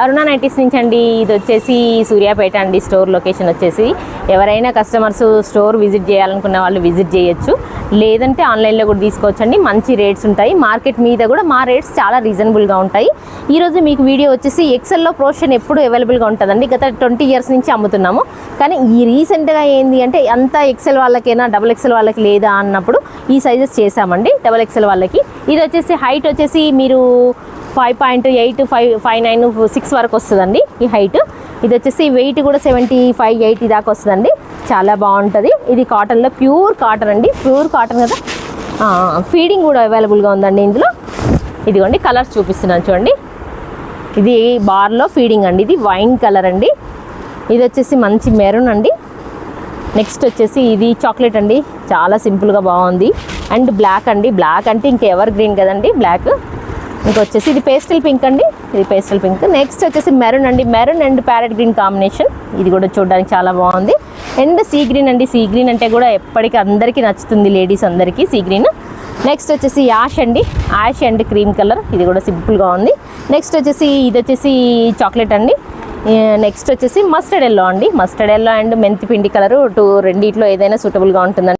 అరుణ nighties నుంచి అండి. ఇది వచ్చేసి సూర్యాపేట అండి. స్టోర్ లొకేషన్ వచ్చేసి ఎవరైనా కస్టమర్స్ స్టోర్ విజిట్ చేయాలనుకున్న వాళ్ళు విజిట్ చేయొచ్చు, లేదంటే ఆన్లైన్లో కూడా తీసుకోవచ్చు అండి. మంచి రేట్స్ ఉంటాయి. మార్కెట్ మీద కూడా మా రేట్స్ చాలా రీజనబుల్గా ఉంటాయి. ఈరోజు మీకు వీడియో వచ్చేసి ఎక్సెల్లో ప్రోషన్ ఎప్పుడు అవైలబుల్గా ఉంటుందండి. గత 20 years నుంచి అమ్ముతున్నాము. కానీ ఈ రీసెంట్గా ఏంది అంటే అంత ఎక్సెల్ వాళ్ళకైనా డబుల్ ఎక్సెల్ వాళ్ళకి లేదా అన్నప్పుడు ఈ సైజెస్ చేసామండి. డబుల్ ఎక్సెల్ వాళ్ళకి ఇది వచ్చేసి హైట్ వచ్చేసి మీరు 5.8, 5.9, 6 వరకు వస్తుందండి ఈ హైట్. ఇది వచ్చేసి వెయిట్ కూడా 75, 80 దాకా వస్తుందండి. చాలా బాగుంటుంది. ఇది కాటన్లో ప్యూర్ కాటన్ అండి. ప్యూర్ కాటన్ కదా. ఫీడింగ్ కూడా అవైలబుల్గా ఉందండి ఇందులో. ఇదిగోండి కలర్స్ చూపిస్తున్నాను చూడండి. ఇది బార్లో ఫీడింగ్ అండి. ఇది వైన్ కలర్ అండి. ఇది వచ్చేసి మంచి మెరూన్ అండి. నెక్స్ట్ వచ్చేసి ఇది చాక్లెట్ అండి. చాలా సింపుల్గా బాగుంది. అండ్ బ్లాక్ అండి. బ్లాక్ అంటే ఇంకా ఎవర్ గ్రీన్ కదండి బ్లాక్. ఇంకొచ్చేసి ఇది పేస్టల్ పింక్ అండి. ఇది పేస్టల్ పింక్. నెక్స్ట్ వచ్చేసి మెరూన్ అండి. Maroon and parrot green combination. ఇది కూడా చూడడానికి చాలా బాగుంది. అండ్ సీ గ్రీన్ అండి. సీ గ్రీన్ అంటే కూడా ఎప్పటికీ అందరికీ నచ్చుతుంది, లేడీస్ అందరికీ సీ గ్రీన్. నెక్స్ట్ వచ్చేసి యాష్ అండి. Ash and cream colour. ఇది కూడా సింపుల్గా ఉంది. నెక్స్ట్ వచ్చేసి ఇది వచ్చేసి చాక్లెట్ అండి. నెక్స్ట్ వచ్చేసి మస్టర్డ్ ఎల్లో అండి. మస్టర్డ్ ఎల్లో అండ్ మెంతి పిండి కలరు రెండిట్లో ఏదైనా సూటబుల్గా ఉంటుందండి.